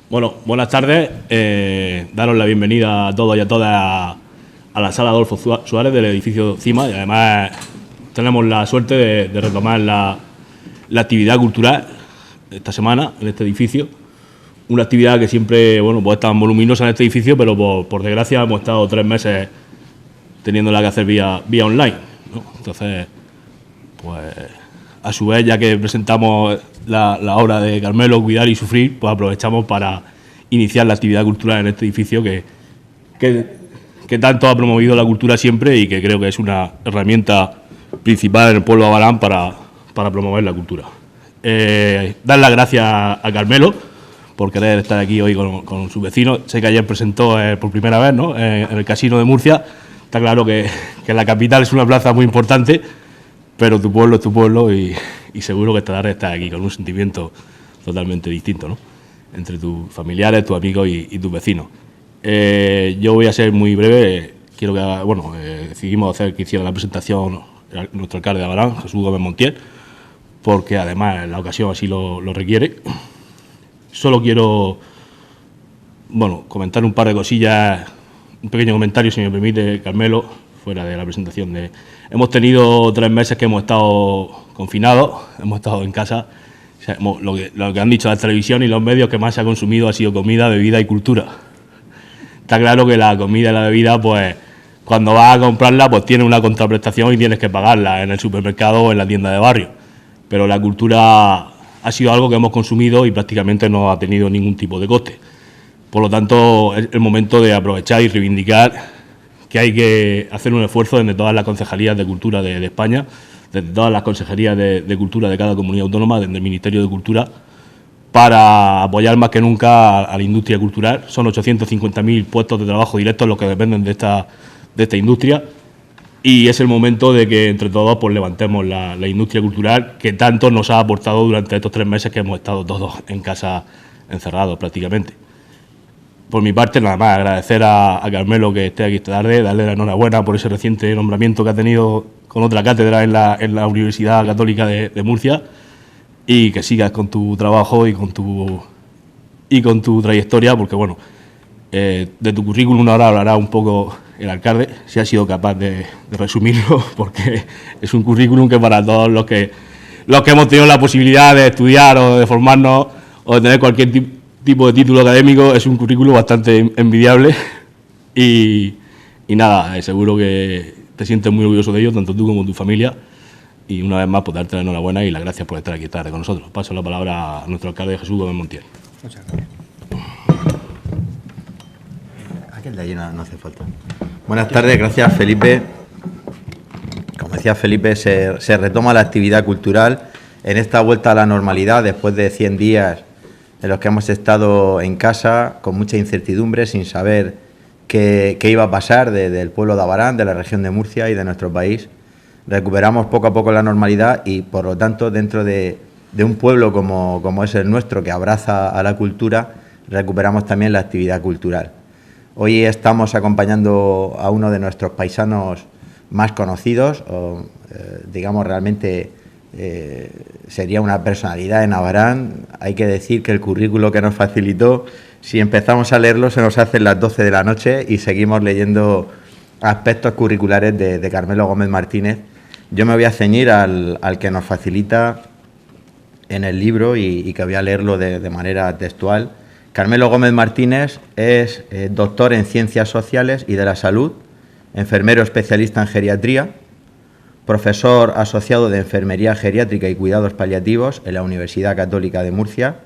Bueno, buenas tardes. Daros la bienvenida a todos y a todas a la sala Adolfo Suárez del edificio CIMA, y además tenemos la suerte de retomar la actividad cultural esta semana en este edificio. Una actividad que siempre, bueno, pues es tan voluminosa en este edificio, pero por desgracia hemos estado 3 meses teniéndola que hacer vía online, ¿no? Entonces, pues a su vez, ya que presentamos la obra de Carmelo, Cuidar y Sufrir, pues aprovechamos para iniciar la actividad cultural en este edificio que tanto ha promovido la cultura siempre y que creo que es una herramienta principal en el pueblo de Abarán para promover la cultura. Dar las gracias a Carmelo por querer estar aquí hoy con su vecino. Sé que ayer presentó por primera vez, ¿no?, en el Casino de Murcia. Está claro que la capital es una plaza muy importante, pero tu pueblo es tu pueblo y seguro que esta tarde estás aquí con un sentimiento totalmente distinto, ¿no?, entre tus familiares, tus amigos y tus vecinos. Yo voy a ser muy breve. Quiero que, decidimos que hiciera la presentación nuestro alcalde de Abarán, Jesús Gómez Montiel, porque además la ocasión así lo requiere. Solo quiero, comentar un par de cosillas, un pequeño comentario, si me permite, Carmelo, fuera de la presentación. Hemos tenido 3 meses que hemos estado confinados, hemos estado en casa. O sea, lo que han dicho la televisión y los medios, que más se ha consumido ha sido comida, bebida y cultura. Está claro que la comida y la bebida, pues cuando vas a comprarla, pues tiene una contraprestación y tienes que pagarla en el supermercado o en la tienda de barrio. Pero la cultura ha sido algo que hemos consumido y prácticamente no ha tenido ningún tipo de coste. Por lo tanto, es el momento de aprovechar y reivindicar que hay que hacer un esfuerzo desde todas las concejalías de cultura de España, desde todas las consejerías de cultura de cada comunidad autónoma, desde el Ministerio de Cultura, para apoyar más que nunca a la industria cultural. Son 850.000 puestos de trabajo directos los que dependen de esta industria, y es el momento de que entre todos pues levantemos la industria cultural que tanto nos ha aportado durante estos 3 meses que hemos estado todos en casa encerrados prácticamente. Por mi parte, nada más, agradecer a Carmelo que esté aquí esta tarde, darle la enhorabuena por ese reciente nombramiento que ha tenido con otra cátedra en la Universidad Católica de Murcia, y que sigas con tu trabajo y con tu trayectoria, porque de tu currículum ahora hablará un poco el alcalde, si ha sido capaz de resumirlo, porque es un currículum que para todos los que hemos tenido la posibilidad de estudiar o de formarnos o de tener cualquier tipo de título académico, es un currículum bastante envidiable y nada, seguro que te sientes muy orgulloso de ello, tanto tú como tu familia, y una vez más pues darte la enhorabuena y las gracias por estar aquí esta tarde con nosotros. Paso la palabra a nuestro alcalde Jesús Gómez Montiel. Muchas gracias. Aquel de allí no hace falta. Buenas tardes, gracias Felipe. Como decía Felipe, se retoma la actividad cultural en esta vuelta a la normalidad después de 100 días en los que hemos estado en casa con mucha incertidumbre, sin saber qué iba a pasar del pueblo de Abarán, de la región de Murcia y de nuestro país. Recuperamos poco a poco la normalidad y, por lo tanto, dentro de un pueblo como es el nuestro, que abraza a la cultura, recuperamos también la actividad cultural. Hoy estamos acompañando a uno de nuestros paisanos más conocidos, digamos realmente sería una personalidad en Abarán. Hay que decir que el currículo que nos facilitó, si empezamos a leerlo se nos hacen las 12 de la noche y seguimos leyendo aspectos curriculares de Carmelo Gómez Martínez. Yo me voy a ceñir al que nos facilita en el libro y que voy a leerlo de manera textual. Carmelo Gómez Martínez es doctor en Ciencias Sociales y de la Salud, enfermero especialista en geriatría, profesor asociado de Enfermería Geriátrica y Cuidados Paliativos en la Universidad Católica de Murcia,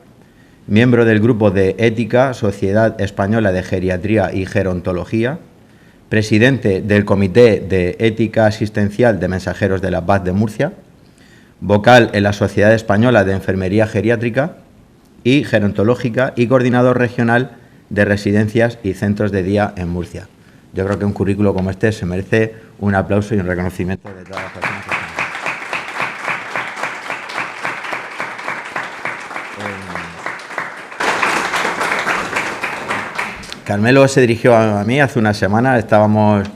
miembro del grupo de Ética, Sociedad Española de Geriatría y Gerontología, presidente del Comité de Ética Asistencial de Mensajeros de la Paz de Murcia, vocal en la Sociedad Española de Enfermería Geriátrica y Gerontológica y coordinador regional de residencias y centros de día en Murcia. Yo creo que un currículo como este se merece un aplauso y un reconocimiento de todas las personas que están aquí. Carmelo se dirigió a mí hace una semana. Estábamos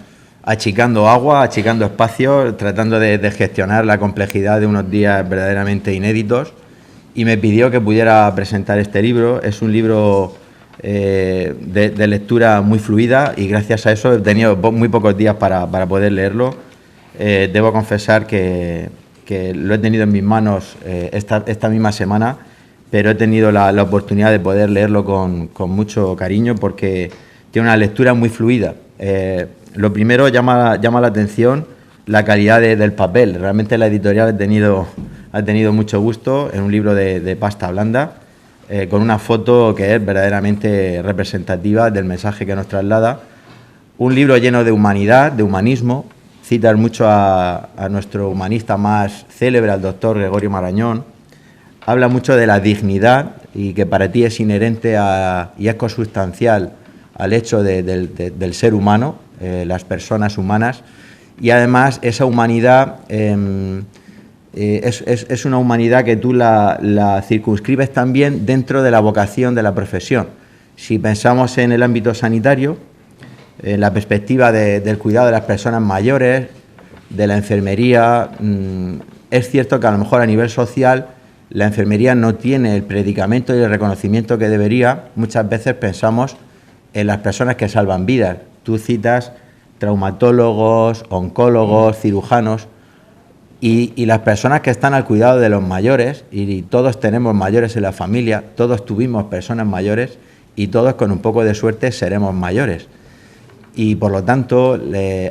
achicando agua, achicando espacio, tratando de gestionar la complejidad de unos días verdaderamente inéditos, y me pidió que pudiera presentar este libro. Es un libro de lectura muy fluida, y gracias a eso he tenido muy pocos días para poder leerlo. Debo confesar que lo he tenido en mis manos esta misma semana, pero he tenido la oportunidad de poder leerlo con mucho cariño, porque tiene una lectura muy fluida. Lo primero, llama la atención la calidad del papel. Realmente la editorial ha tenido mucho gusto en un libro de pasta blanda, con una foto que es verdaderamente representativa del mensaje que nos traslada. Un libro lleno de humanidad, de humanismo. Citas mucho a nuestro humanista más célebre, al doctor Gregorio Marañón. Habla mucho de la dignidad, y que para ti es inherente y es consustancial al hecho del ser humano, las personas humanas, y además esa humanidad es una humanidad que tú la circunscribes también dentro de la vocación de la profesión. Si pensamos en el ámbito sanitario, en la perspectiva del cuidado de las personas mayores, de la enfermería, es cierto que a lo mejor a nivel social la enfermería no tiene el predicamento y el reconocimiento que debería. Muchas veces pensamos en las personas que salvan vidas. Tú citas traumatólogos, oncólogos, cirujanos, y las personas que están al cuidado de los mayores, y todos tenemos mayores en la familia, todos tuvimos personas mayores, y todos con un poco de suerte seremos mayores. Y por lo tanto,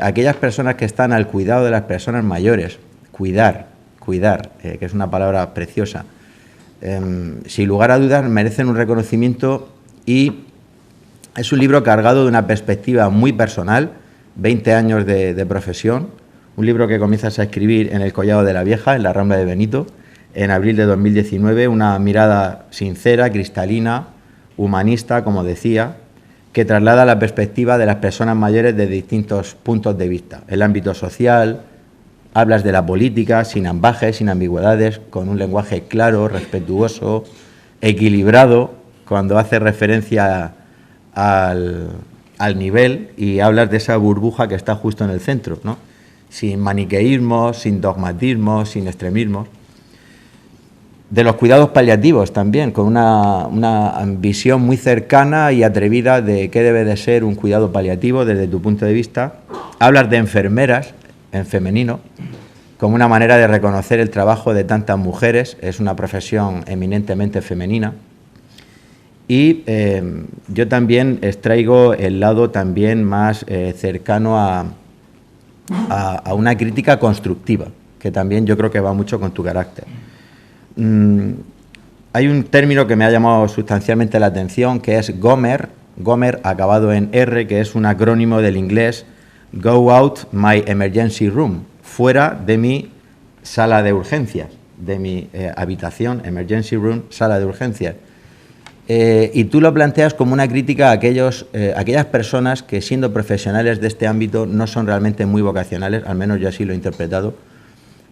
aquellas personas que están al cuidado de las personas mayores, cuidar, que es una palabra preciosa, sin lugar a dudas merecen un reconocimiento, y es un libro cargado de una perspectiva muy personal, 20 años de profesión, un libro que comienzas a escribir en el Collado de la Vieja, en la Rambla de Benito, en abril de 2019, una mirada sincera, cristalina, humanista, como decía, que traslada la perspectiva de las personas mayores desde distintos puntos de vista. El ámbito social, hablas de la política, sin ambajes, sin ambigüedades, con un lenguaje claro, respetuoso, equilibrado, cuando hace referencia al nivel, y hablas de esa burbuja que está justo en el centro, ¿no? Sin maniqueísmos, sin dogmatismos, sin extremismos. De los cuidados paliativos también, con una visión muy cercana y atrevida de qué debe de ser un cuidado paliativo desde tu punto de vista. Hablas de enfermeras, en femenino, como una manera de reconocer el trabajo de tantas mujeres. Es una profesión eminentemente femenina. Y yo también extraigo el lado también más cercano a una crítica constructiva, que también yo creo que va mucho con tu carácter. Hay un término que me ha llamado sustancialmente la atención, que es Gomer acabado en R, que es un acrónimo del inglés Go Out My Emergency Room, fuera de mi sala de urgencias, de mi habitación, Emergency Room, sala de urgencias. Y tú lo planteas como una crítica a aquellas personas que, siendo profesionales de este ámbito, no son realmente muy vocacionales, al menos yo así lo he interpretado,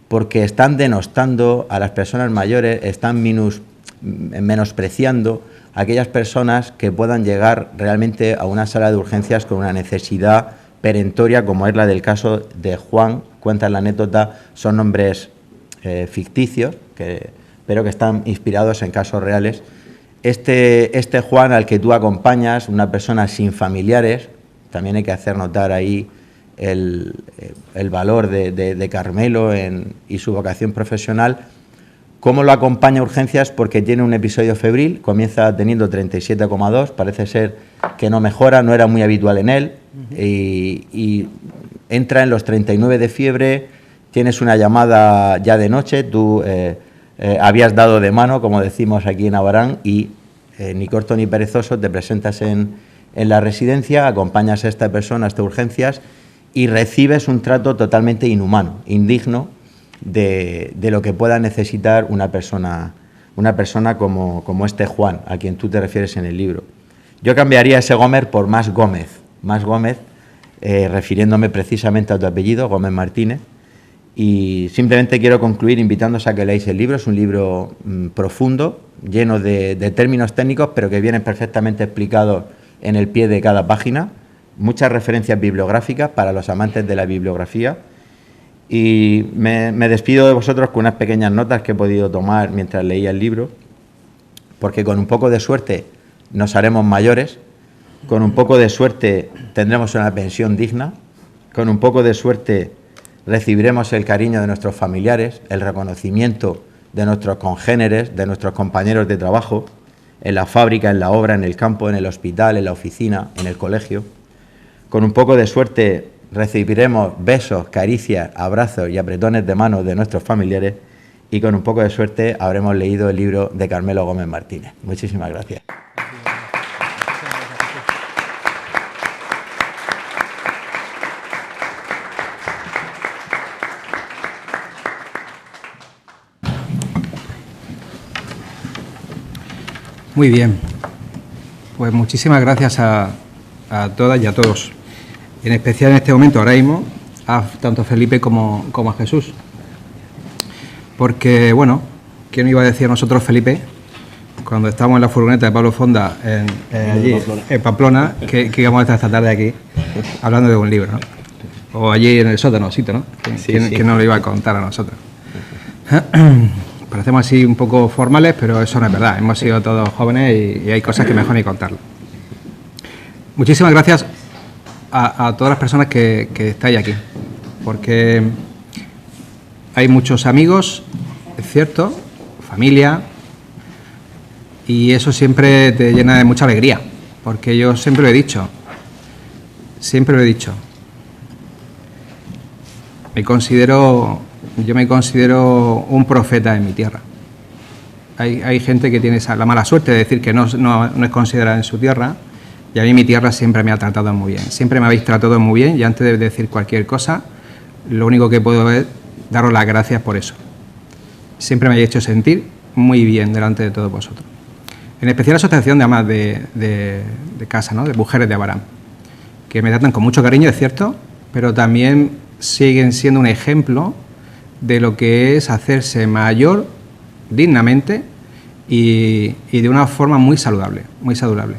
porque están denostando a las personas mayores, están menospreciando a aquellas personas que puedan llegar realmente a una sala de urgencias con una necesidad perentoria, como es la del caso de Juan. Cuenta la anécdota, son nombres ficticios, pero que están inspirados en casos reales. Este Juan al que tú acompañas, una persona sin familiares, también hay que hacer notar ahí el valor de Carmelo y su vocación profesional. ¿Cómo lo acompaña a urgencias? Porque tiene un episodio febril, comienza teniendo 37,2, parece ser que no mejora, no era muy habitual en él, y entra en los 39 de fiebre. Tienes una llamada ya de noche, tú habías dado de mano, como decimos aquí en Abarán, y ni corto ni perezoso te presentas en la residencia, acompañas a esta persona hasta urgencias y recibes un trato totalmente inhumano, indigno de lo que pueda necesitar una persona como este Juan, a quien tú te refieres en el libro. Yo cambiaría ese Gómez por Más Gómez, refiriéndome precisamente a tu apellido, Gómez Martínez. Y simplemente quiero concluir invitándoos a que leáis el libro. Es un libro profundo, lleno de términos técnicos, pero que vienen perfectamente explicados en el pie de cada página. Muchas referencias bibliográficas para los amantes de la bibliografía. Y me despido de vosotros con unas pequeñas notas que he podido tomar mientras leía el libro, porque con un poco de suerte nos haremos mayores, con un poco de suerte tendremos una pensión digna, con un poco de suerte recibiremos el cariño de nuestros familiares, el reconocimiento de nuestros congéneres, de nuestros compañeros de trabajo, en la fábrica, en la obra, en el campo, en el hospital, en la oficina, en el colegio. Con un poco de suerte recibiremos besos, caricias, abrazos y apretones de manos de nuestros familiares, y con un poco de suerte habremos leído el libro de Carmelo Gómez Martínez. Muchísimas gracias. Muy bien, pues muchísimas gracias a todas y a todos, en especial en este momento, ahora mismo, a tanto Felipe como a Jesús. Porque, bueno, ¿quién iba a decir a nosotros, Felipe, cuando estábamos en la furgoneta de Pablo Fonda allí, en Pamplona, que íbamos a estar esta tarde aquí hablando de un libro, ¿no? O allí en el sótano, ¿no? ¿Quién nos lo iba a contar a nosotros? Parecemos así un poco formales, pero eso no es verdad. Hemos sido todos jóvenes y hay cosas que mejor ni contarlo. Muchísimas gracias a todas las personas que estáis aquí, porque hay muchos amigos, es cierto, familia, y eso siempre te llena de mucha alegría, porque yo siempre lo he dicho, yo me considero un profeta en mi tierra. Hay gente que tiene la mala suerte de decir que no es considerada en su tierra, y a mí mi tierra siempre me ha tratado muy bien. Siempre me habéis tratado muy bien, y antes de decir cualquier cosa, lo único que puedo es daros las gracias por eso. Siempre me habéis hecho sentir muy bien delante de todos vosotros. En especial la asociación de amas de casa, ¿no? De mujeres de Abarán, que me tratan con mucho cariño, es cierto, pero también siguen siendo un ejemplo de lo que es hacerse mayor dignamente y de una forma muy saludable, muy saludable.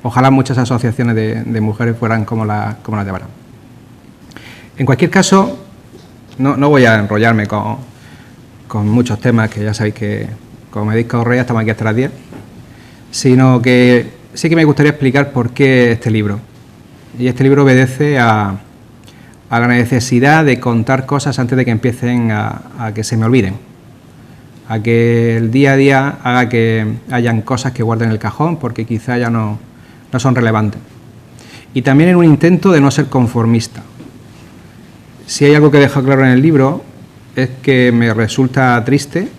Ojalá muchas asociaciones de mujeres fueran como las de Abarán. En cualquier caso, no voy a enrollarme con muchos temas, que ya sabéis que, como me dice Correa, estamos aquí hasta las 10, sino que sí que me gustaría explicar por qué este libro. Y este libro obedece a la necesidad de contar cosas antes de que empiecen a que se me olviden, a que el día a día haga que hayan cosas que guarden en el cajón porque quizá ya no son relevantes. Y también en un intento de no ser conformista. Si hay algo que dejo claro en el libro es que me resulta triste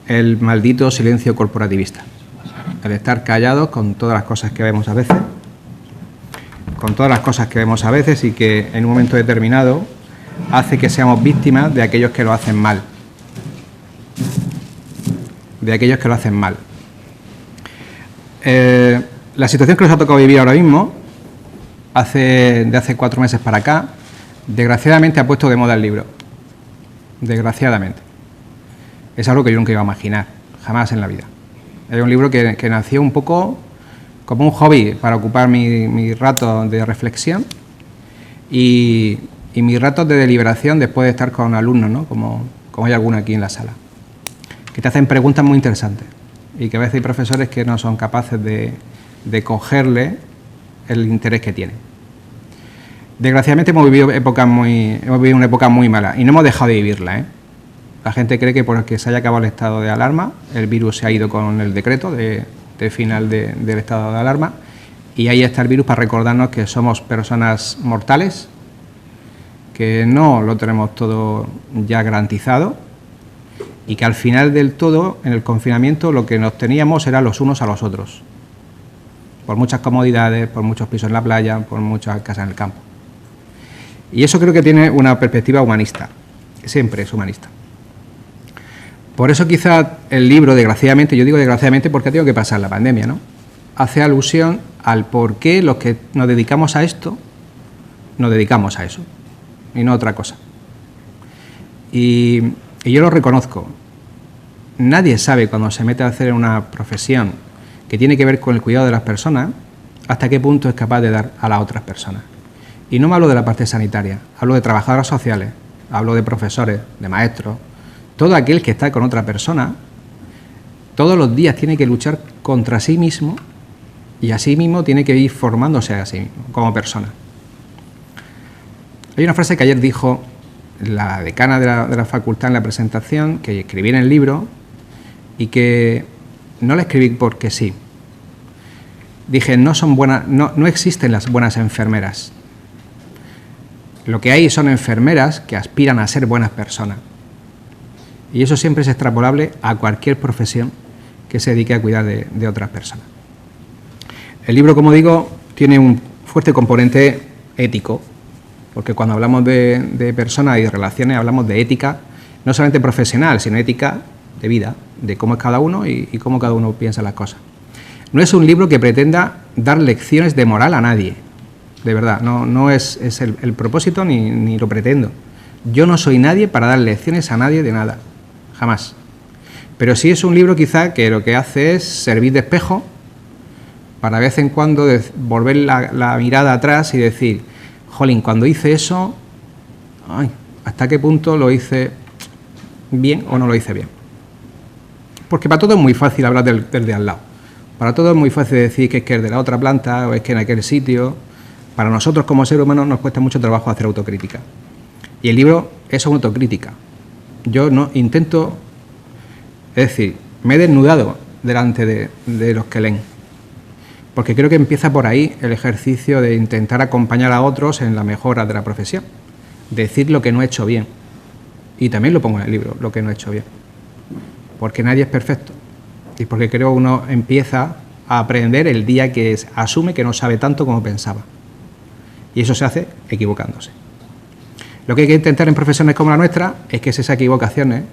el maldito silencio corporativista, el estar callados con todas las cosas que vemos a veces, y que en un momento determinado hace que seamos víctimas de aquellos que lo hacen mal. La situación que nos ha tocado vivir ahora mismo, de hace 4 meses para acá, desgraciadamente ha puesto de moda el libro. Desgraciadamente. Es algo que yo nunca iba a imaginar, jamás en la vida. Es un libro que nació un poco como un hobby para ocupar mi rato de reflexión y mis ratos de deliberación después de estar con alumnos, ¿no? Como hay algunos aquí en la sala, que te hacen preguntas muy interesantes y que a veces hay profesores que no son capaces de cogerle el interés que tienen. Desgraciadamente hemos vivido una época muy mala y no hemos dejado de vivirla, ¿eh? La gente cree que porque se haya acabado el estado de alarma, el virus se ha ido con el decreto de final del estado de alarma, y ahí está el virus para recordarnos que somos personas mortales, que no lo tenemos todo ya garantizado y que al final del todo, en el confinamiento, lo que nos teníamos era los unos a los otros, por muchas comodidades, por muchos pisos en la playa, por muchas casas en el campo. Y eso creo que tiene una perspectiva humanista, siempre es humanista. Por eso quizá el libro, desgraciadamente, yo digo desgraciadamente porque ha tenido que pasar la pandemia, ¿no? Hace alusión al por qué los que nos dedicamos a esto, nos dedicamos a eso y no a otra cosa. Y yo lo reconozco. Nadie sabe cuando se mete a hacer una profesión que tiene que ver con el cuidado de las personas, hasta qué punto es capaz de dar a las otras personas. Y no me hablo de la parte sanitaria, hablo de trabajadoras sociales, hablo de profesores, de maestros. Todo aquel que está con otra persona, todos los días tiene que luchar contra sí mismo y así mismo tiene que ir formándose a sí mismo, como persona. Hay una frase que ayer dijo la decana de la facultad en la presentación, que escribí en el libro, y que no la escribí porque sí. Dije, no existen las buenas enfermeras. Lo que hay son enfermeras que aspiran a ser buenas personas. Y eso siempre es extrapolable a cualquier profesión que se dedique a cuidar de otras personas. El libro, como digo, tiene un fuerte componente ético, porque cuando hablamos de personas y de relaciones hablamos de ética, no solamente profesional, sino ética de vida, de cómo es cada uno y cómo cada uno piensa las cosas. No es un libro que pretenda dar lecciones de moral a nadie, de verdad, no es el propósito ni lo pretendo. Yo no soy nadie para dar lecciones a nadie de nada, jamás. Pero sí es un libro quizá que lo que hace es servir de espejo para de vez en cuando volver la mirada atrás y decir, jolín, cuando hice eso, ¿hasta qué punto lo hice bien o no lo hice bien? Porque para todo es muy fácil hablar del de al lado. Para todo es muy fácil decir que es que es de la otra planta o es que en aquel sitio. Para nosotros como seres humanos nos cuesta mucho trabajo hacer autocrítica. Y el libro es una autocrítica. Yo no intento, es decir, me he desnudado delante de los que leen. Porque creo que empieza por ahí el ejercicio de intentar acompañar a otros en la mejora de la profesión. Decir lo que no he hecho bien. Y también lo pongo en el libro, lo que no he hecho bien. Porque nadie es perfecto. Y porque creo que uno empieza a aprender el día que asume que no sabe tanto como pensaba. Y eso se hace equivocándose. Lo que hay que intentar en profesiones como la nuestra es que esas equivocaciones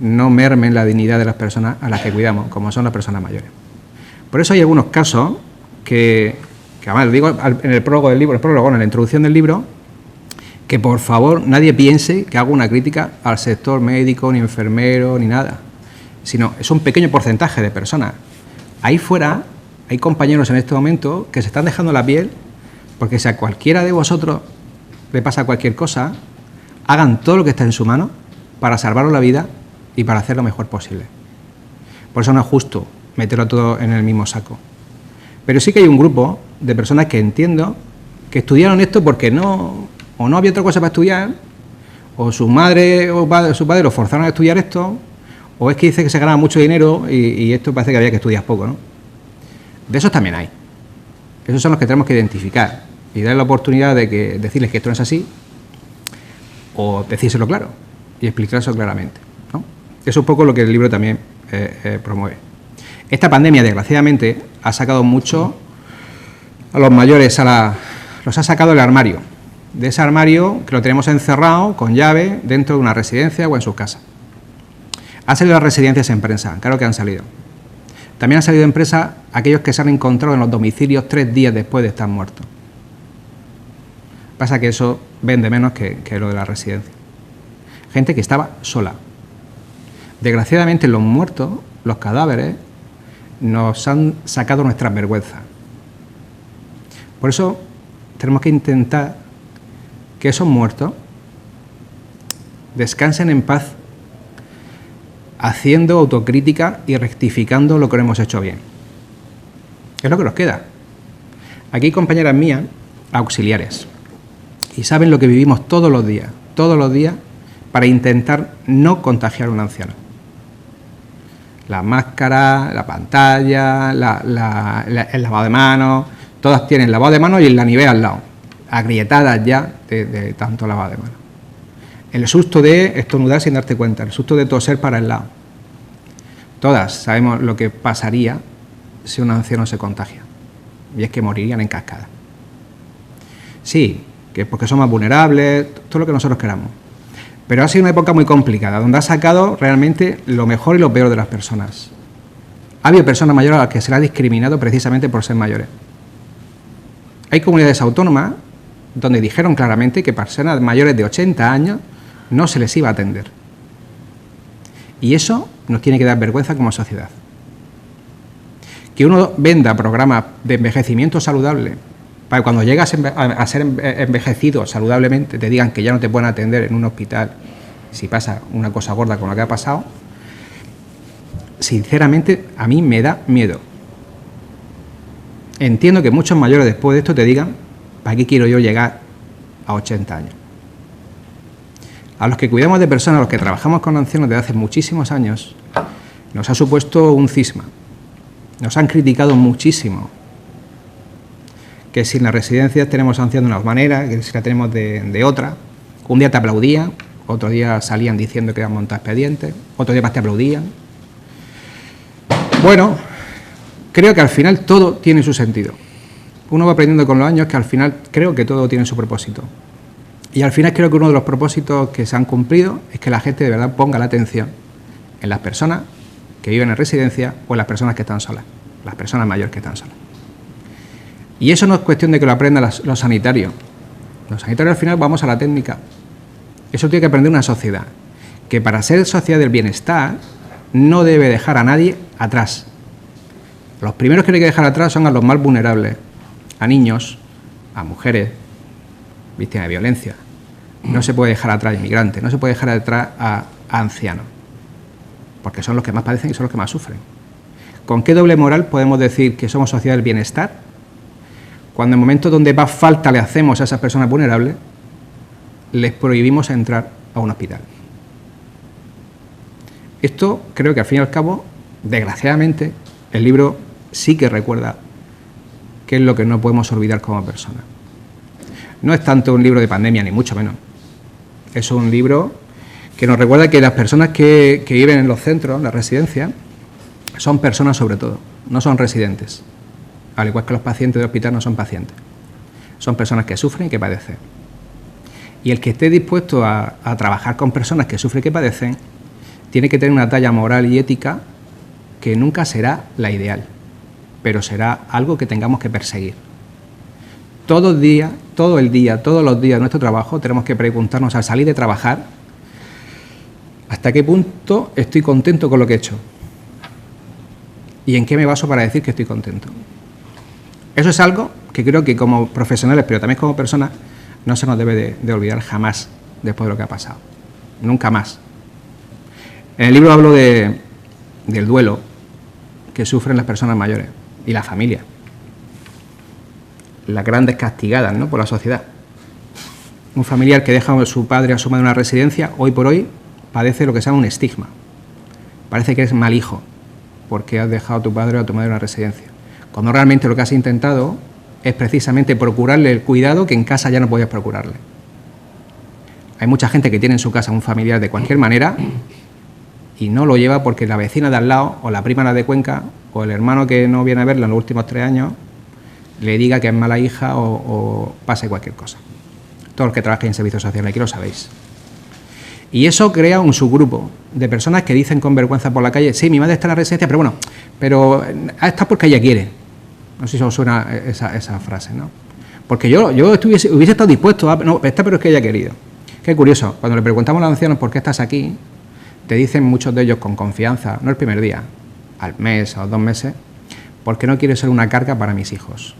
no mermen la dignidad de las personas a las que cuidamos, como son las personas mayores. Por eso hay algunos casos que además lo digo en el prólogo del libro, en la introducción del libro, que por favor nadie piense que hago una crítica al sector médico, ni enfermero, ni nada, sino es un pequeño porcentaje de personas. Ahí fuera hay compañeros en este momento que se están dejando la piel porque si a cualquiera de vosotros le pasa cualquier cosa, hagan todo lo que está en su mano para salvaros la vida y para hacer lo mejor posible. Por eso no es justo meterlo todo en el mismo saco. Pero sí que hay un grupo de personas que entiendo que estudiaron esto porque no había otra cosa para estudiar, o su madre o su padre lo forzaron a estudiar esto, o es que dice que se ganaba mucho dinero y esto parece que había que estudiar poco, ¿no? De esos también hay. Esos son los que tenemos que identificar y dar la oportunidad de decirles que esto no es así, o decírselo claro y explicárselo claramente, ¿no? Eso es un poco lo que el libro también promueve. Esta pandemia, desgraciadamente, ha sacado mucho a los mayores, los ha sacado del armario. De ese armario que lo tenemos encerrado con llave dentro de una residencia o en su casa. Han salido las residencias en prensa, claro que han salido. También han salido en prensa aquellos que se han encontrado en los domicilios 3 días después de estar muertos. Pasa que eso vende menos que lo de la residencia. Gente que estaba sola. Desgraciadamente los muertos, los cadáveres, nos han sacado nuestras vergüenzas. Por eso tenemos que intentar que esos muertos descansen en paz, haciendo autocrítica y rectificando lo que no hemos hecho bien. Es lo que nos queda. Aquí hay compañeras mías, auxiliares, y saben lo que vivimos todos los días, para intentar no contagiar a un anciano. La máscara, la pantalla, el lavado de manos, todas tienen lavado de manos y la nivea al lado, agrietadas ya de tanto lavado de manos. El susto de estornudar sin darte cuenta, el susto de toser para el lado. Todas sabemos lo que pasaría si un anciano se contagia, y es que morirían en cascada. Sí, que porque son más vulnerables, todo lo que nosotros queramos. Pero ha sido una época muy complicada, donde ha sacado realmente lo mejor y lo peor de las personas. Ha habido personas mayores a las que se les ha discriminado precisamente por ser mayores. Hay comunidades autónomas donde dijeron claramente que personas mayores de 80 años no se les iba a atender. Y eso nos tiene que dar vergüenza como sociedad. Que uno venda programas de envejecimiento saludable para que cuando llegas a ser envejecido saludablemente te digan que ya no te pueden atender en un hospital si pasa una cosa gorda como la que ha pasado, sinceramente a mí me da miedo. entiendo que muchos mayores después de esto te digan, ¿para qué quiero yo llegar a 80 años? A los que cuidamos de personas, a los que trabajamos con ancianos desde hace muchísimos años, nos ha supuesto un cisma. Nos han criticado muchísimo. Que si en las residencias tenemos ancianos de una manera, que si la tenemos de otra. Un día te aplaudían, otro día salían diciendo que iban a montar expedientes, otro día más te aplaudían. Bueno, creo que al final todo tiene su sentido. Uno va aprendiendo con los años que al final creo que todo tiene su propósito. Y al final creo que uno de los propósitos que se han cumplido es que la gente de verdad ponga la atención en las personas que viven en residencia o en las personas que están solas, las personas mayores que están solas. Y eso no es cuestión de que lo aprendan los sanitarios. Los sanitarios al final vamos a la técnica. Eso tiene que aprender una sociedad, que para ser sociedad del bienestar no debe dejar a nadie atrás. Los primeros que hay que dejar atrás son a los más vulnerables, a niños, a mujeres, víctimas de violencia. No se puede dejar atrás a inmigrantes, no se puede dejar atrás a ancianos, porque son los que más padecen y son los que más sufren. ¿Con qué doble moral podemos decir que somos sociedad del bienestar cuando en momentos donde más falta le hacemos a esas personas vulnerables les prohibimos entrar a un hospital? Esto creo que al fin y al cabo, desgraciadamente, el libro sí que recuerda qué es lo que no podemos olvidar como personas. No es tanto un libro de pandemia, ni mucho menos. Es un libro que nos recuerda que las personas que viven en los centros, en las residencias, son personas sobre todo, no son residentes. Al igual que los pacientes de hospital no son pacientes. Son personas que sufren y que padecen. Y el que esté dispuesto a trabajar con personas que sufren y que padecen, tiene que tener una talla moral y ética que nunca será la ideal, pero será algo que tengamos que perseguir. Todo el día, todos los días de nuestro trabajo tenemos que preguntarnos al salir de trabajar hasta qué punto estoy contento con lo que he hecho y en qué me baso para decir que estoy contento. Eso es algo que creo que como profesionales, pero también como personas, no se nos debe de olvidar jamás después de lo que ha pasado. Nunca más. En el libro hablo del duelo que sufren las personas mayores y la familia. Las grandes castigadas, ¿no?, por la sociedad. Un familiar que deja a su padre o a su madre en una residencia, hoy por hoy padece lo que se llama un estigma. Parece que eres mal hijo porque has dejado a tu padre o a tu madre en una residencia, cuando realmente lo que has intentado es precisamente procurarle el cuidado que en casa ya no podías procurarle. Hay mucha gente que tiene en su casa un familiar de cualquier manera y no lo lleva porque la vecina de al lado o la prima de Cuenca o el hermano que no viene a verla en los últimos 3 años le diga que es mala hija o pase cualquier cosa. Todos los que trabajen en servicios sociales, aquí lo sabéis. Y eso crea un subgrupo de personas que dicen con vergüenza por la calle, sí, mi madre está en la residencia, pero bueno, pero está porque ella quiere. No sé si os suena esa frase, ¿no? Porque yo hubiese estado dispuesto a... No, está, pero es que ella ha querido. Qué curioso, cuando le preguntamos a los ancianos por qué estás aquí, te dicen muchos de ellos con confianza, no el primer día, al mes o 2 meses, porque no quiero ser una carga para mis hijos.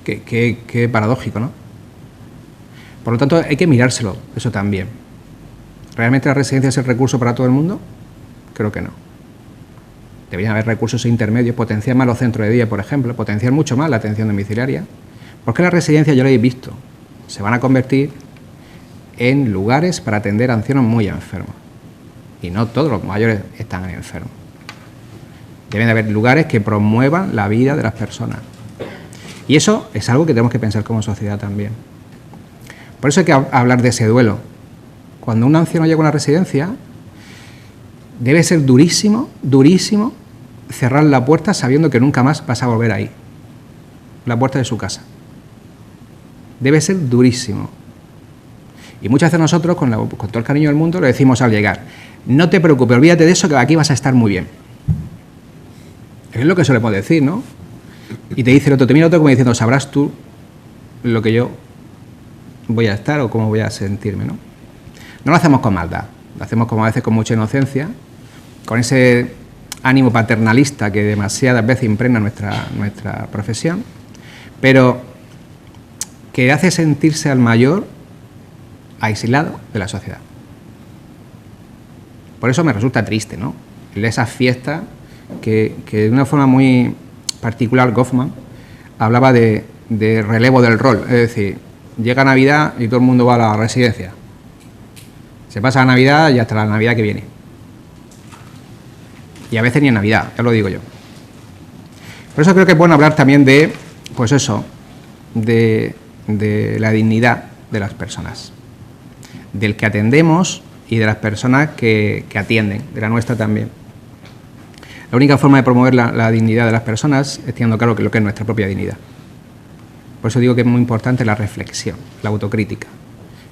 Qué paradójico, ¿no? Por lo tanto, hay que mirárselo, eso también. ¿Realmente la residencia es el recurso para todo el mundo? Creo que no. Deberían haber recursos intermedios, potenciar más los centros de día, por ejemplo, potenciar mucho más la atención domiciliaria. Porque las residencias, ya lo habéis visto, se van a convertir en lugares para atender a ancianos muy enfermos. Y no todos los mayores están enfermos. Deben de haber lugares que promuevan la vida de las personas. Y eso es algo que tenemos que pensar como sociedad también. Por eso hay que hablar de ese duelo. Cuando un anciano llega a una residencia, debe ser durísimo, durísimo, cerrar la puerta sabiendo que nunca más vas a volver ahí. La puerta de su casa. Debe ser durísimo. Y muchas veces nosotros, con todo el cariño del mundo, le decimos al llegar, no te preocupes, olvídate de eso, que aquí vas a estar muy bien. Es lo que solemos decir, ¿no? Y te dice el otro, te mira otro como diciendo, sabrás tú lo que yo voy a estar o cómo voy a sentirme, ¿no? No lo hacemos con maldad, lo hacemos como a veces con mucha inocencia, con ese ánimo paternalista que demasiadas veces impregna nuestra profesión, pero que hace sentirse al mayor aislado de la sociedad. Por eso me resulta triste, ¿no? Esas fiestas que de una forma muy particular Goffman hablaba de relevo del rol, es decir, llega Navidad y todo el mundo va a la residencia. Se pasa la Navidad y hasta la Navidad que viene. Y a veces ni en Navidad, ya lo digo yo. Por eso creo que es bueno hablar también de, pues eso, de la dignidad de las personas, del que atendemos y de las personas que atienden, de la nuestra también. La única forma de promover la dignidad de las personas es teniendo claro que lo que es nuestra propia dignidad. Por eso digo que es muy importante la reflexión, la autocrítica.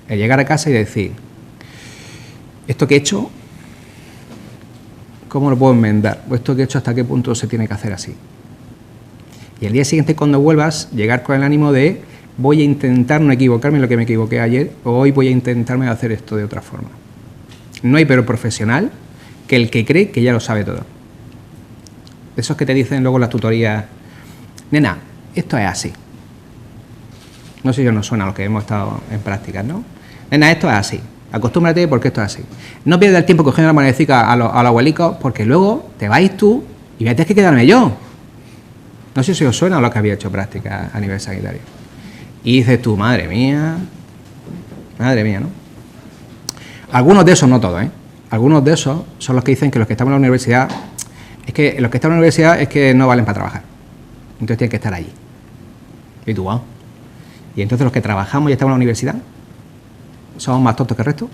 El llegar a casa y decir, esto que he hecho, ¿cómo lo puedo enmendar? O esto que he hecho, ¿hasta qué punto se tiene que hacer así? Y el día siguiente, cuando vuelvas, llegar con el ánimo de voy a intentar no equivocarme en lo que me equivoqué ayer, o hoy voy a intentarme hacer esto de otra forma. No hay peor profesional que el que cree que ya lo sabe todo. Esos que te dicen luego en las tutorías, nena, esto es así. No sé si nos suena a lo que hemos estado en prácticas, ¿no? Nena, esto es así. Acostúmbrate porque esto es así. No pierdas el tiempo cogiendo la monedita a los abuelicos porque luego te vais tú y voy a tener que quedarme yo. No sé si os suena a lo que había hecho práctica a nivel sanitario. Y dices tú, madre mía, ¿no? Algunos de esos, no todos, ¿eh? Algunos de esos son los que dicen que los que estamos en la universidad, es que los que están en la universidad es que no valen para trabajar. Entonces tienen que estar allí. Y tú, wow. Y entonces los que trabajamos y estamos en la universidad, ¿somos más tontos que el resto?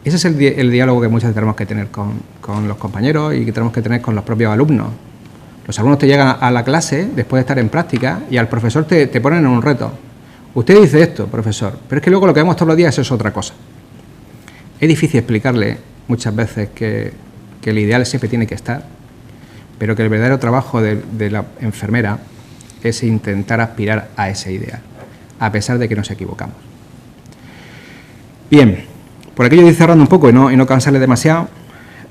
Ese es el diálogo que muchas veces tenemos que tener con los compañeros y que tenemos que tener con los propios alumnos. Los alumnos te llegan a la clase después de estar en práctica y al profesor te ponen en un reto. Usted dice esto, profesor, pero es que luego lo que vemos todos los días es otra cosa. Es difícil explicarle muchas veces que el ideal siempre tiene que estar, pero que el verdadero trabajo de la enfermera es intentar aspirar a ese ideal, a pesar de que nos equivocamos. Bien, por aquí yo voy cerrando un poco y no cansarle demasiado.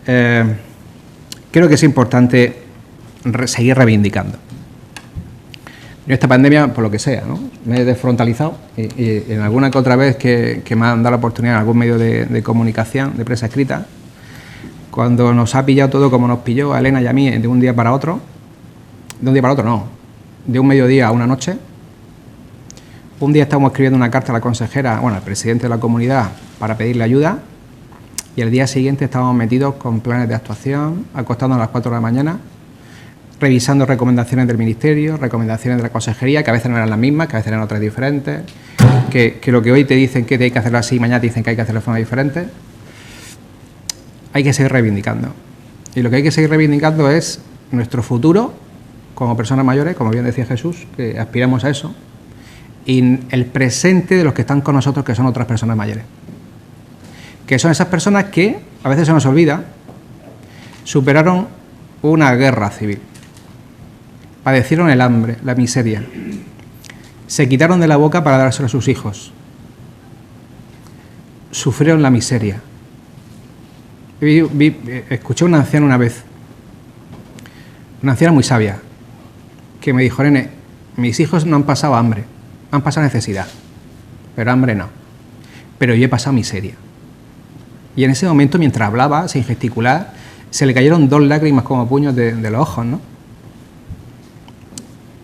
Creo que es importante seguir reivindicando. Yo esta pandemia, por lo que sea, ¿no? Me he desfrontalizado y en alguna que otra vez que me han dado la oportunidad en algún medio de comunicación, de prensa escrita, cuando nos ha pillado todo como nos pilló a Elena y a mí de un día para otro, de un mediodía a una noche. Un día estábamos escribiendo una carta a la consejera, al presidente de la comunidad para pedirle ayuda y el día siguiente estábamos metidos con planes de actuación, acostándonos a las 4 de la mañana, revisando recomendaciones del Ministerio, recomendaciones de la Consejería, que a veces no eran las mismas, que a veces eran otras diferentes, que lo que hoy te dicen que hay que hacerlo así, mañana te dicen que hay que hacerlo de forma diferente. Hay que seguir reivindicando. Y lo que hay que seguir reivindicando es nuestro futuro como personas mayores, como bien decía Jesús, que aspiramos a eso, y el presente de los que están con nosotros, que son otras personas mayores. Que son esas personas que, a veces se nos olvida, superaron una guerra civil. Padecieron el hambre, la miseria. Se quitaron de la boca para dárselo a sus hijos. Sufrieron la miseria. Escuché a una anciana una vez, una anciana muy sabia, que me dijo, nene, mis hijos no han pasado hambre, han pasado necesidad, pero hambre no. Pero yo he pasado miseria. Y en ese momento, mientras hablaba, sin gesticular, se le cayeron 2 lágrimas como puños de los ojos, ¿no?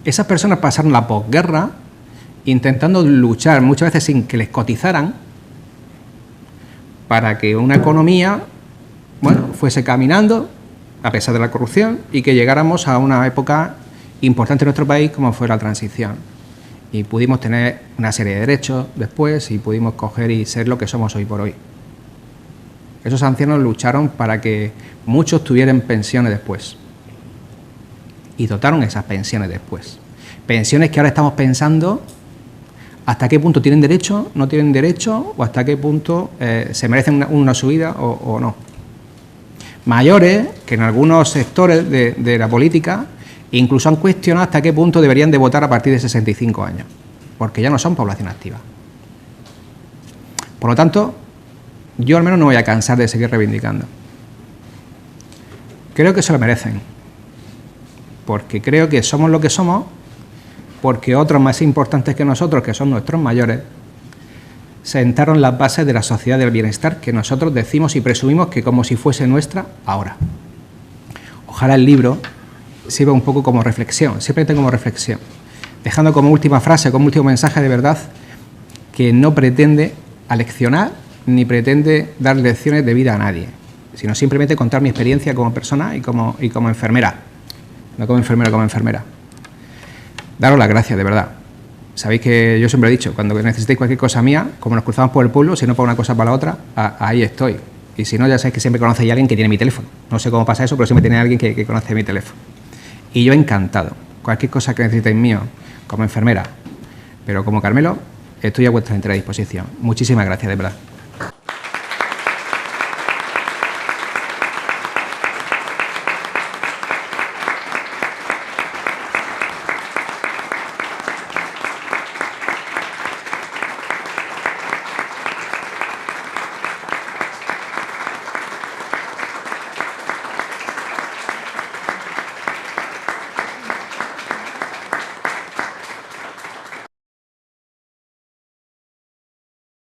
Esas personas pasaron la posguerra intentando luchar, muchas veces sin que les cotizaran, para que una economía, fuese caminando, a pesar de la corrupción, y que llegáramos a una época importante en nuestro país como fue la transición. Y pudimos tener una serie de derechos después y pudimos coger y ser lo que somos hoy por hoy. Esos ancianos lucharon para que muchos tuvieran pensiones después. Y dotaron esas pensiones después. Pensiones que ahora estamos pensando hasta qué punto tienen derecho, no tienen derecho, o hasta qué punto se merecen una subida o no. Mayores que en algunos sectores de la política incluso han cuestionado hasta qué punto deberían de votar a partir de 65 años, porque ya no son población activa. Por lo tanto, yo al menos no voy a cansar de seguir reivindicando. Creo que se lo merecen, porque creo que somos lo que somos, porque otros más importantes que nosotros, que son nuestros mayores, sentaron las bases de la sociedad del bienestar que nosotros decimos y presumimos que como si fuese nuestra ahora. ojalá el libro sirva un poco como reflexión, simplemente como reflexión, dejando como última frase, como último mensaje de verdad, que no pretende aleccionar ni pretende dar lecciones de vida a nadie, sino simplemente contar mi experiencia como persona y como enfermera, no como enfermero, como enfermera. Daros las gracias, de verdad. Sabéis que yo siempre he dicho, cuando necesitéis cualquier cosa mía, como nos cruzamos por el pueblo, si no para una cosa para la otra, ahí estoy. Y si no, ya sabéis que siempre conocéis a alguien que tiene mi teléfono. No sé cómo pasa eso, pero siempre tiene alguien que conoce mi teléfono. Y yo encantado. Cualquier cosa que necesitéis mío, como enfermera, pero como Carmelo, estoy a vuestra entera disposición. Muchísimas gracias, de verdad.